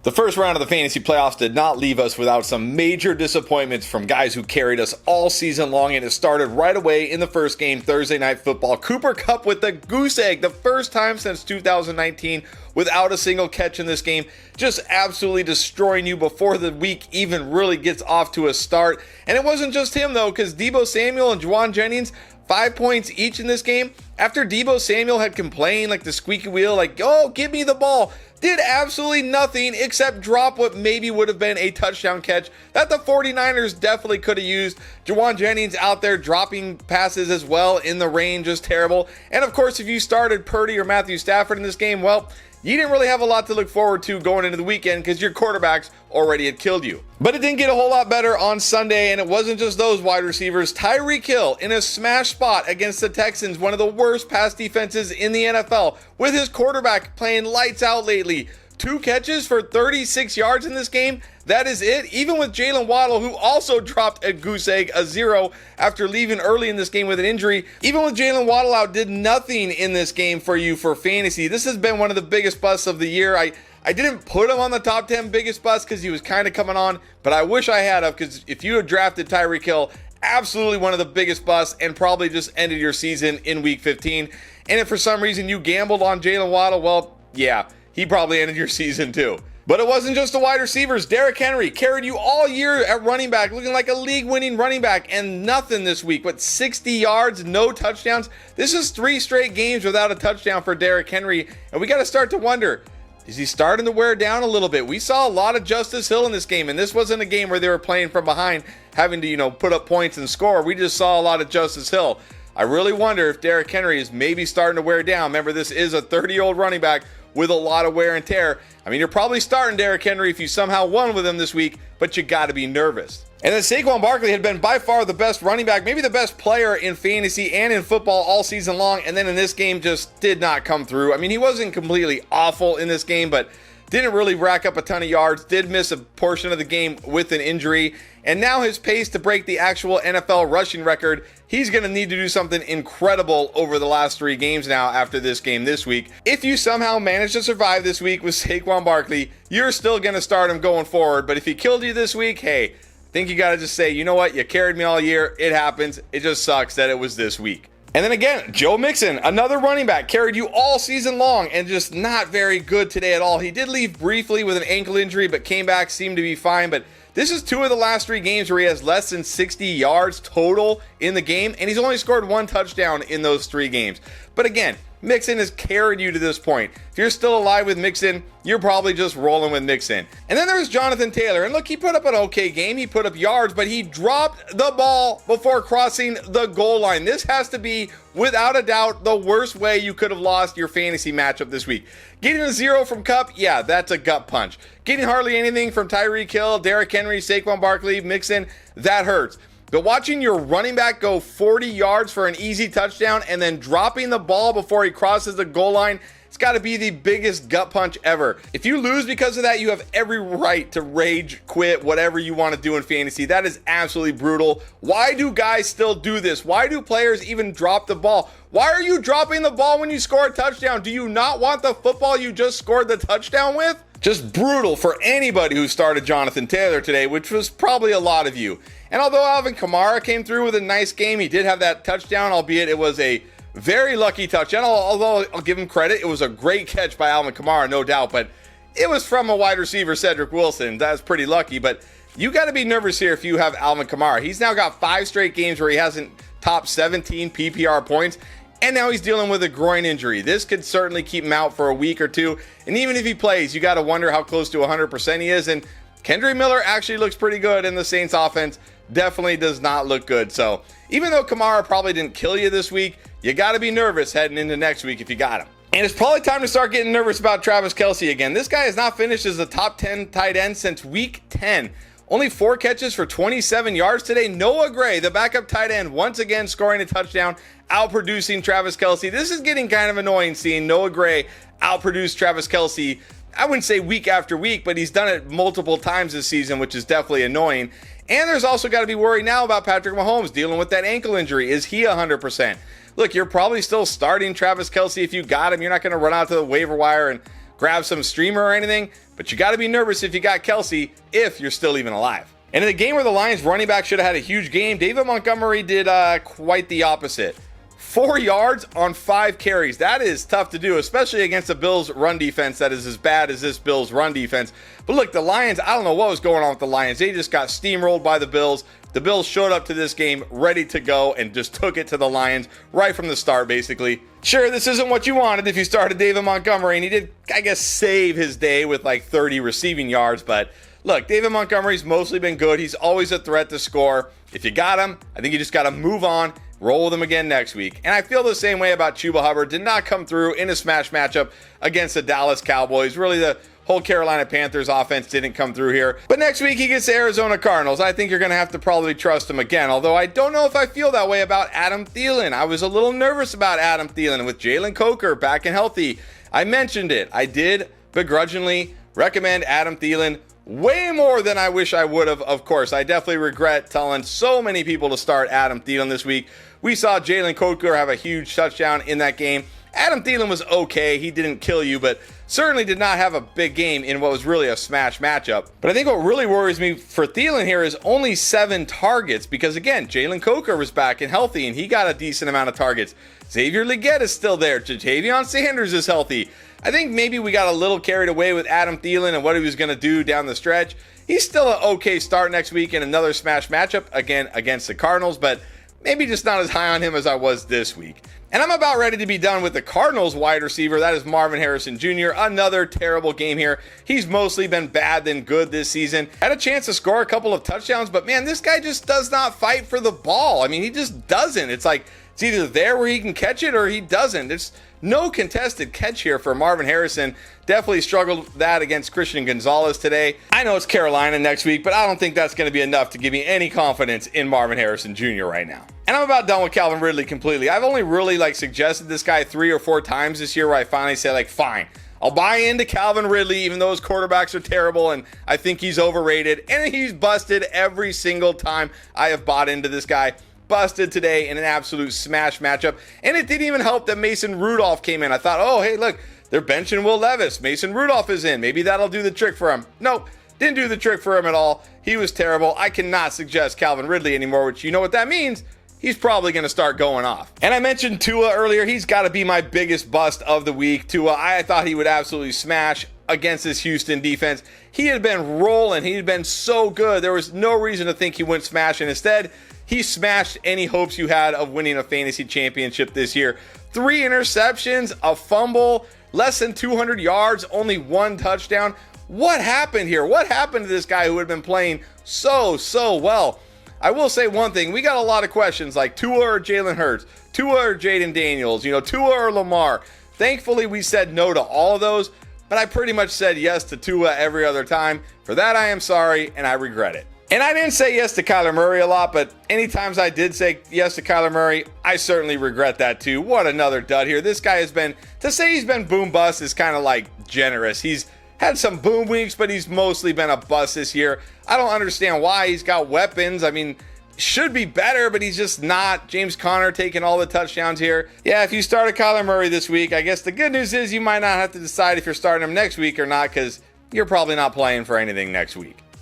The first round of the fantasy playoffs did not leave us without some major disappointments from guys who carried us all season long, and it started right away in the first game, Thursday Night Football. Cooper Kupp with the goose egg, the first time since 2019 without a single catch in this game, just absolutely destroying you before the week even really gets off to a start. And it wasn't just him though, because Deebo Samuel and Jauan Jennings, 5 points each in this game. After Deebo Samuel had complained like the squeaky wheel, like, oh, give me the ball, did absolutely nothing except drop what maybe would have been a touchdown catch that the 49ers definitely could have used. Jauan Jennings out there dropping passes as well in the rain, just terrible. And of course, if you started Purdy or Matthew Stafford in this game, well, you didn't really have a lot to look forward to going into the weekend because your quarterbacks already had killed you. But it didn't get a whole lot better on Sunday, and it wasn't just those wide receivers. Tyreek Hill in a smash spot against the Texans, one of the worst pass defenses in the NFL, with his quarterback playing lights out lately. 2 catches for 36 yards in this game. That is it. Even with Jalen Waddle, who also dropped a goose egg, a 0, after leaving early in this game with an injury. Even with Jalen Waddle out, did nothing in this game for you for fantasy. This has been one of the biggest busts of the year. I didn't put him on the top 10 biggest busts because he was kind of coming on, but I wish I had, because if you had drafted Tyreek Hill, absolutely one of the biggest busts and probably just ended your season in week 15. And if for some reason you gambled on Jalen Waddle, well, yeah, he probably ended your season too. But it wasn't just the wide receivers. Derrick Henry carried you all year at running back, looking like a league-winning running back, and nothing this week but 60 yards, no touchdowns. This is 3 straight games without a touchdown for Derrick Henry, and we got to start to wonder, is he starting to wear down a little bit? We saw a lot of Justice Hill in this game, and this wasn't a game where they were playing from behind, having to, put up points and score. We just saw a lot of Justice Hill. I really wonder if Derrick Henry is maybe starting to wear down. Remember, this is a 30-year-old running back with a lot of wear and tear. I mean, you're probably starting Derrick Henry if you somehow won with him this week, but you got to be nervous. And then Saquon Barkley had been by far the best running back, maybe the best player in fantasy and in football all season long, and then in this game just did not come through. I mean, he wasn't completely awful in this game, but didn't really rack up a ton of yards, did miss a portion of the game with an injury, and now his pace to break the actual NFL rushing record, he's going to need to do something incredible over the last 3 games now after this game this week. If you somehow manage to survive this week with Saquon Barkley, you're still going to start him going forward, but if he killed you this week, hey, I think you got to just say, you know what, you carried me all year, it happens, it just sucks that it was this week. And then again, Joe Mixon, another running back, carried you all season long and just not very good today at all. He did leave briefly with an ankle injury, but came back, seemed to be fine. But this is 2 of the last 3 games where he has less than 60 yards total in the game, and he's only scored 1 touchdown in those 3 games. But again, Mixon has carried you to this point. If you're still alive with Mixon, you're probably just rolling with Mixon. And then there's Jonathan Taylor. And look, he put up an okay game. He put up yards, but he dropped the ball before crossing the goal line. This has to be, without a doubt, the worst way you could have lost your fantasy matchup this week. Getting a 0 from Kupp, yeah, that's a gut punch. Getting hardly anything from Tyreek Hill, Derrick Henry, Saquon Barkley, Mixon, that hurts. But watching your running back go 40 yards for an easy touchdown and then dropping the ball before he crosses the goal line, it's got to be the biggest gut punch ever. If you lose because of that, you have every right to rage, quit, whatever you want to do in fantasy. That is absolutely brutal. Why do guys still do this? Why do players even drop the ball? Why are you dropping the ball when you score a touchdown? Do you not want the football you just scored the touchdown with? Just brutal for anybody who started Jonathan Taylor today, which was probably a lot of you. And although Alvin Kamara came through with a nice game, he did have that touchdown, albeit it was a very lucky touchdown. Although I'll give him credit, it was a great catch by Alvin Kamara, no doubt, but it was from a wide receiver, Cedric Wilson. That's pretty lucky, but you got to be nervous here if you have Alvin Kamara. He's now got 5 straight games where he hasn't topped 17 PPR points, and now he's dealing with a groin injury. This could certainly keep him out for a week or 2, and even if he plays, you got to wonder how close to 100% he is, and Kendre Miller actually looks pretty good in the Saints offense. Definitely does not look good. So even though Kamara probably didn't kill you this week, you got to be nervous heading into next week if you got him. And it's probably time to start getting nervous about Travis Kelce again. This guy has not finished as a top 10 tight end since week 10. Only 4 catches for 27 yards today. Noah Gray, the backup tight end, once again scoring a touchdown, outproducing Travis Kelce. This is getting kind of annoying seeing Noah Gray outproduce Travis Kelce. I wouldn't say week after week, but he's done it multiple times this season, which is definitely annoying. And there's also got to be worried now about Patrick Mahomes dealing with that ankle injury. Is he 100%? Look, you're probably still starting Travis Kelce if you got him. You're not going to run out to the waiver wire and grab some streamer or anything. but you got to be nervous if you got Kelce, if you're still even alive. And in a game where the Lions running back should have had a huge game, David Montgomery did quite the opposite. 4 yards on 5 carries. That is tough to do, especially against the Bills' run defense that is as bad as this Bills' run defense. But look, the Lions, I don't know what was going on with the Lions. They just got steamrolled by the Bills. The Bills showed up to this game ready to go and just took it to the Lions right from the start, basically. Sure, this isn't what you wanted if you started David Montgomery, and he did, I guess, save his day with like 30 receiving yards. But look, David Montgomery's mostly been good. He's always a threat to score. If you got him, I think you just got to move on. Roll with him again next week. And I feel the same way about Chuba Hubbard. Did not come through in a smash matchup against the Dallas Cowboys. Really, the whole Carolina Panthers offense didn't come through here. But next week he gets the Arizona Cardinals. I think you're going to have to probably trust him again. Although I don't know if I feel that way about Adam Thielen. I was a little nervous about Adam Thielen with Jalen Coker back and healthy. I mentioned it. I did begrudgingly recommend Adam Thielen way more than I wish I would have. Of course, I definitely regret telling so many people to start Adam Thielen this week. We saw Jalen Coker have a huge touchdown in that game. Adam Thielen was okay. He didn't kill you, but certainly did not have a big game in what was really a smash matchup. But I think what really worries me for Thielen here is only 7 targets because, again, Jalen Coker was back and healthy, and he got a decent amount of targets. Xavier Legette is still there. Jatavion Sanders is healthy. I think maybe we got a little carried away with Adam Thielen and what he was going to do down the stretch. He's still an okay start next week in another smash matchup, again, against the Cardinals, but maybe just not as high on him as I was this week. And I'm about ready to be done with the Cardinals wide receiver. That is Marvin Harrison Jr. Another terrible game here. He's mostly been bad than good this season. Had a chance to score a couple of touchdowns, but man, this guy just does not fight for the ball. I mean, he just doesn't. It's like it's either there where he can catch it or he doesn't. There's no contested catch here for Marvin Harrison. Definitely struggled with that against Christian Gonzalez today. I know it's Carolina next week, but I don't think that's going to be enough to give me any confidence in Marvin Harrison Jr. right now. And I'm about done with Calvin Ridley completely. I've only really suggested this guy 3 or 4 times this year where I finally say fine, I'll buy into Calvin Ridley even though his quarterbacks are terrible and I think he's overrated. And he's busted every single time I have bought into this guy. Busted today in an absolute smash matchup. And it didn't even help that Mason Rudolph came in. I thought, oh, hey, look, they're benching Will Levis. Mason Rudolph is in. Maybe that'll do the trick for him. Nope, didn't do the trick for him at all. He was terrible. I cannot suggest Calvin Ridley anymore, which you know what that means. He's probably going to start going off. And I mentioned Tua earlier. He's got to be my biggest bust of the week. Tua, I thought he would absolutely smash against this Houston defense. He had been rolling. He had been so good. There was no reason to think he wouldn't smash. And instead, he smashed any hopes you had of winning a fantasy championship this year. 3 interceptions, a fumble, less than 200 yards, only 1 touchdown. What happened here? What happened to this guy who had been playing so well? I will say one thing. We got a lot of questions like Tua or Jalen Hurts, Tua or Jaden Daniels, Tua or Lamar. Thankfully, we said no to all of those, but I pretty much said yes to Tua every other time. For that, I am sorry, and I regret it. And I didn't say yes to Kyler Murray a lot, but any times I did say yes to Kyler Murray, I certainly regret that too. What another dud here. This guy has been, to say he's been boom bust is kind of generous. He's had some boom weeks, but he's mostly been a bust this year. I don't understand why. He's got weapons. I mean, should be better, but he's just not. James Conner taking all the touchdowns here. Yeah, if you started Kyler Murray this week, I guess the good news is you might not have to decide if you're starting him next week or not because you're probably not playing for anything next week.